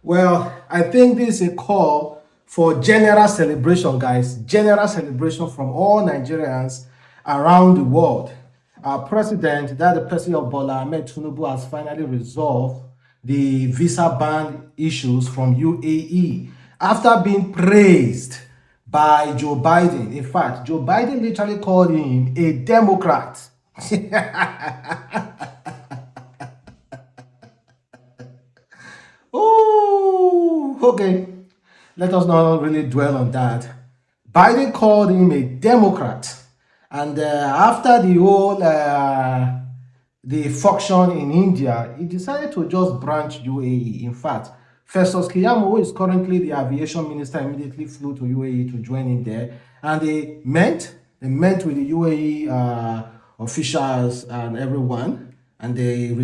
Well, I think this is a call for general celebration, guys. General celebration from all Nigerians around the world. Our president, that the president of Bola Ahmed Tinubu, has finally resolved the visa ban issues from UAE after being praised by Joe Biden. In fact, Joe Biden literally called him a Democrat. Oh, okay. Let us not really dwell on that. Biden called him a Democrat, and after the whole the function in India, he decided to just branch UAE. In fact, Festus Keyamo, who is currently the aviation minister, immediately flew to UAE to join him there, and they met with the UAE officials and everyone, and they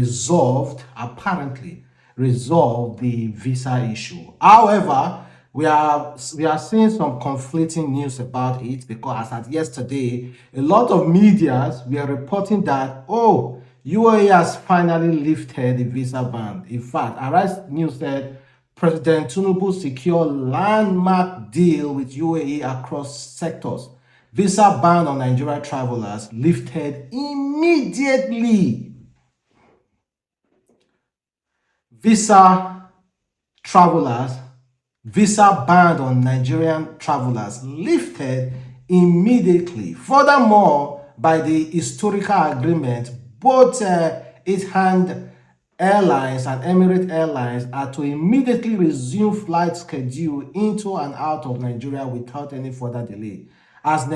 apparently resolved the visa issue. However, we are seeing some conflicting news about it, because as at yesterday, a lot of medias were reporting that UAE has finally lifted the visa ban. In fact, Arise News said President Tinubu secured landmark deal with UAE across sectors. Visa ban on Nigerian travelers lifted immediately. Visa ban on Nigerian travelers lifted immediately. Furthermore, by the historical agreement, both Etihad Airlines and Emirates Airlines are to immediately resume flight schedule into and out of Nigeria without any further delay. As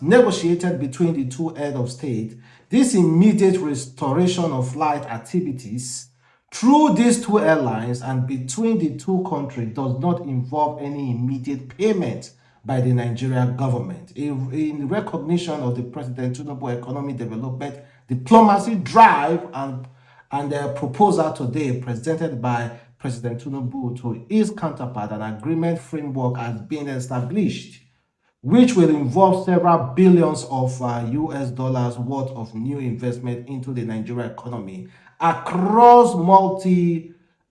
negotiated between the two heads of state, this immediate restoration of flight activities through these two airlines and between the two countries does not involve any immediate payment by the Nigerian government. In recognition of the President Tinubu economic development diplomacy drive and the proposal today presented by President Tinubu to his counterpart, an agreement framework has been established, which will involve several billions of US dollars worth of new investment into the Nigerian economy across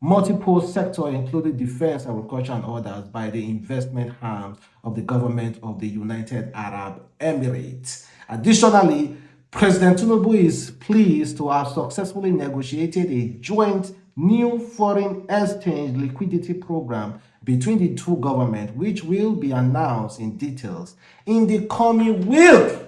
multiple sectors, including defense, agriculture, and others, by the investment arm of the government of the United Arab Emirates. Additionally, President Tinubu is pleased to have successfully negotiated a joint new foreign exchange liquidity program between the two governments, which will be announced in details in the coming week.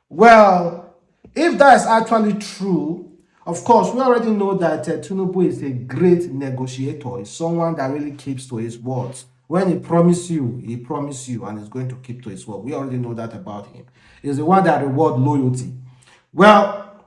Well, if that is actually true, of course, we already know that Tinubu is a great negotiator. He's someone that really keeps to his words. When he promises you, and he's going to keep to his word. We already know that about him. He's the one that rewards loyalty. Well,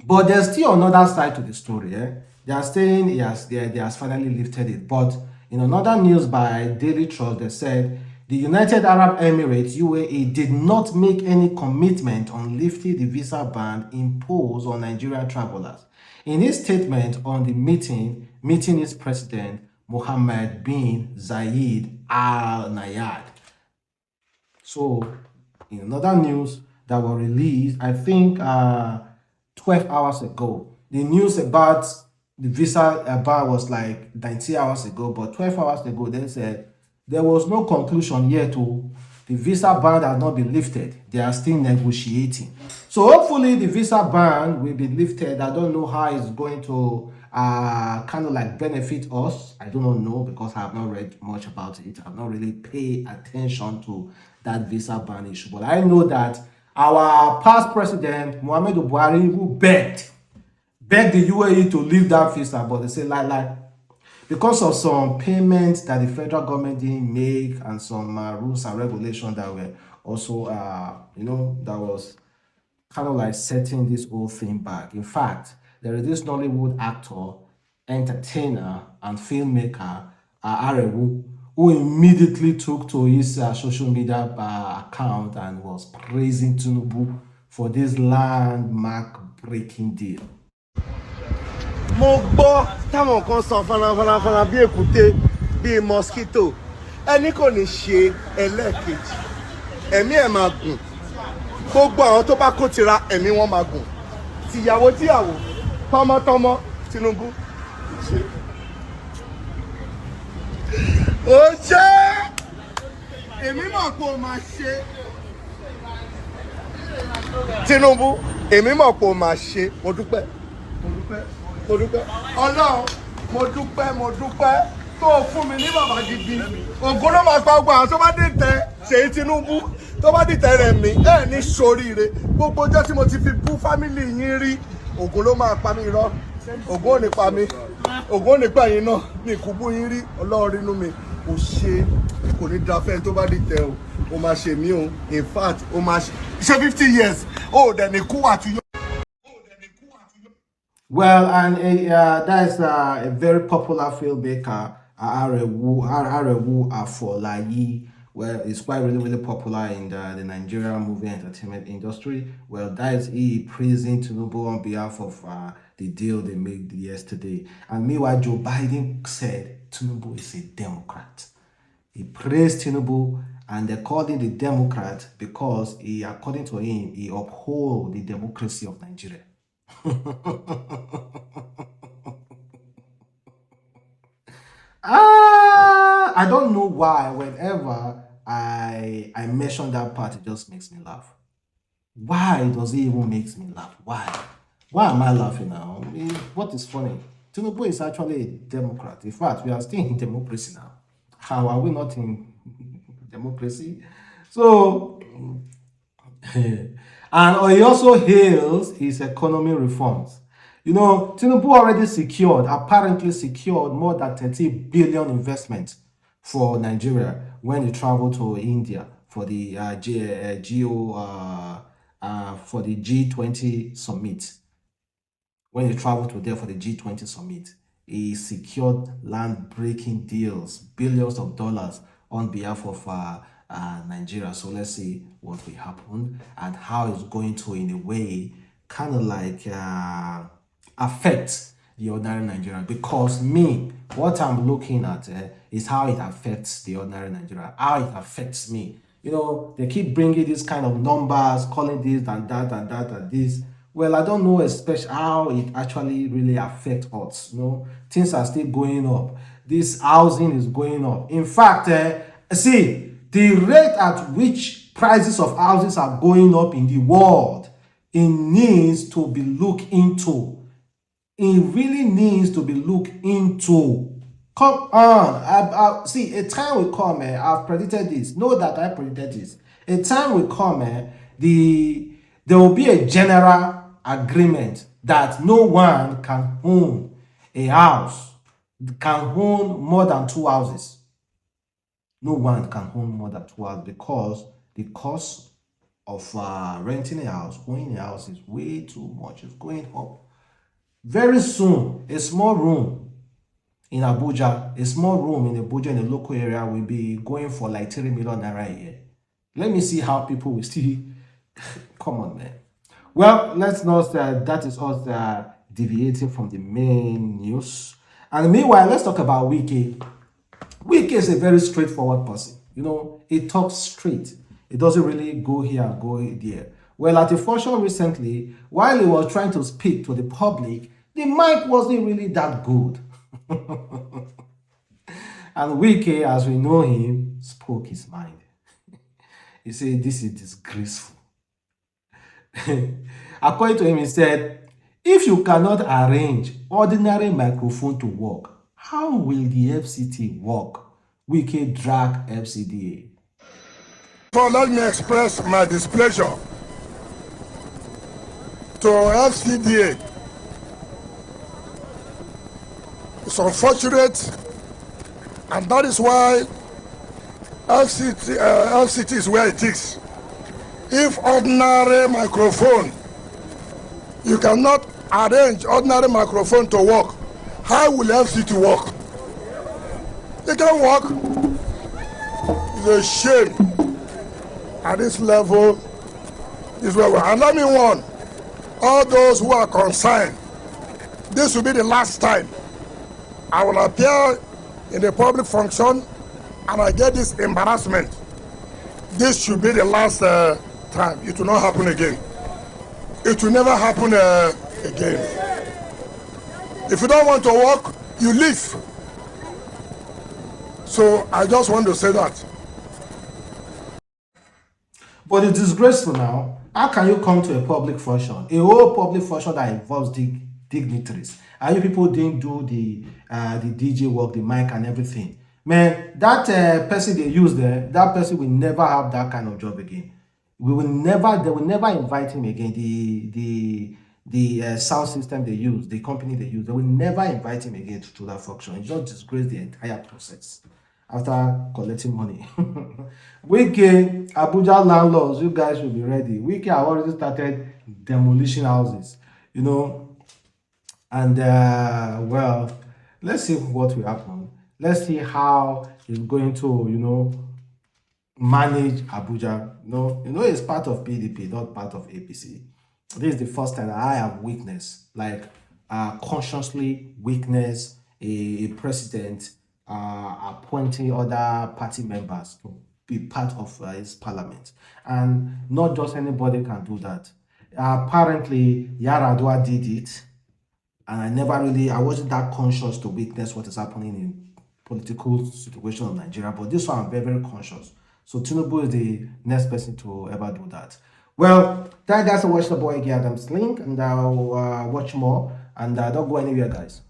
but there's still another side to the story. They are saying he has finally lifted it. But in another news by Daily Trust, they said the United Arab Emirates, UAE, did not make any commitment on lifting the visa ban imposed on Nigerian travelers. In his statement on the meeting its president, Mohammed bin Zayed Al Nahyan. So, in another news that was released, I think 12 hours ago, the news about the visa ban was like 90 hours ago, but 12 hours ago, they said there was no conclusion yet. The visa ban has not been lifted. They are still negotiating. So hopefully the visa ban will be lifted. I don't know how it's going to kind of like benefit us. I do not know, because I have not read much about it. I've not really paid attention to that visa ban issue. But I know that our past president, Muhammadu Buhari, who begged the UAE to leave that visa, but they say like because of some payments that the federal government didn't make and some rules and regulations that were also, that was kind of like setting this whole thing back. In fact, there is this Nollywood actor, entertainer, and filmmaker, Arewu, who immediately took to his social media account and was praising Tinubu for this landmark-breaking deal. Mo gbọ́ táwọn kan sọ fanafana bí èkúté bí mosquito ẹni kò ní ṣe ẹlẹ́ẹ̀kejì ẹ̀mí ẹ̀ máa gùn gbogbo àwọn tó bá kó tira ẹ̀mí wọn máa gùn tìyàwó tọmọtọmọ Tinubu ṣe. ó ṣe èmi mọ̀ pé ó máa ṣe Tinubu èmi mọ̀ pé ó máa ṣe mo dúpẹ́ Ọlọ́run mo dúpẹ́ tó fún mi ní bàbá gidi ògùn ló máa pa gbogbo àwọn tó bá dìtẹ̀ Ṣèyí Tinubu tó bá dìtẹ̀ rẹ̀ mí ẹ̀ ní ṣoríire gbogbo ọjọ́ tí mo ti fi bú fámìlì yín rí ògùn ló máa pa mí irọ́ ògùn ò ní pa mí ògùn ò ní pa yín náà ní ìkúbú yín rí Ọlọ́run inú mi kò ṣe kò ní da fẹ́ tó bá dìtẹ̀ o máa ṣe mí o in fact o máa ṣe 50 years o dẹ̀ ní kú àtúnyọ. Well, and that is a very popular filmmaker, Arewu Afolayi. Well, it's quite really popular in the Nigerian movie entertainment industry. Well, that is he praising Tinubu on behalf of the deal they made yesterday. And meanwhile, Joe Biden said Tinubu is a Democrat. He praised Tinubu and they called him the Democrat because he, according to him, he upholds the democracy of Nigeria. I don't know why whenever I mention that part, it just makes me laugh. Why does it even makes me laugh? Why am I laughing now? What is funny? Tinubu is actually a Democrat. In fact, we are still in democracy now. How are we not in democracy? So, and he also hails his economy reforms. You know, Tinubu apparently secured more than 30 billion investment for Nigeria when he traveled to India for the for the G20 summit. When he traveled to there for the G20 summit, he secured land-breaking deals, billions of dollars on behalf of Nigeria. So let's see what will happen and how it's going to, in a way, kind of like affect the ordinary Nigerian. Because what I'm looking at is how it affects the ordinary Nigerian, how it affects me. You know, they keep bringing these kind of numbers, calling this and that and that and this. Well, I don't know especially how it actually really affects us. You know, things are still going up. This housing is going up. In fact, see, the rate at which prices of houses are going up in the world, it needs to be looked into. It really needs to be looked into. Come on. See, a time will come, I've predicted this. Know that I predicted this. A time will come, there will be a general agreement that no one can own a house, can own more than 2 houses. No one can own more than 2 houses because the cost of renting a house, owning a house is way too much. It's going up. Very soon, a small room in Abuja, in the local area will be going for like 3 million naira a year. Let me see how people will still come on, man. Well, let's note that is us deviating from the main news. And meanwhile, let's talk about Wike. Wike is a very straightforward person. You know, he talks straight. It doesn't really go here and go there. Well, at a function recently, while he was trying to speak to the public, the mic wasn't really that good. And Wike, as we know him, spoke his mind. He said, this is disgraceful. According to him, he said, if you cannot arrange ordinary microphone to work, how will the FCT work? Wike drag FCDA. So let me express my displeasure to FCDA. It's unfortunate, and that is why FCT is where it is. If ordinary microphone, you cannot arrange ordinary microphone to work, how will FCT work? It can work. It's a shame. At this level, this way. And let me warn all those who are concerned, this will be the last time I will appear in a public function and I get this embarrassment. This should be the last time. It will not happen again. It will never happen again. If you don't want to work, you leave. So I just want to say that. But it's disgraceful now. How can you come to a public function, a whole public function that involves dignitaries, and you people didn't do the DJ work, the mic and everything? Man, that person they use there, that person will never have that kind of job again. They will never invite him again. The sound system they use, the company they use, they will never invite him again to do that function. It just disgrace the entire process after collecting money. Wike, Abuja landlords, you guys will be ready. Wike have already started demolishing houses, you know, and well, let's see what will happen. Let's see how he's going to, manage Abuja. It's part of PDP, not part of APC. This is the first time that I have witnessed, like consciously witness a president appointing other party members to be part of his parliament. And not just anybody can do that. Apparently, Yaradua did it, and I wasn't that conscious to witness what is happening in political situation of Nigeria, but this one I'm very, very conscious. So Tinubu is the next person to ever do that. Well, thank you guys for watching the boy Adamslink, and I'll watch more, and don't go anywhere, guys.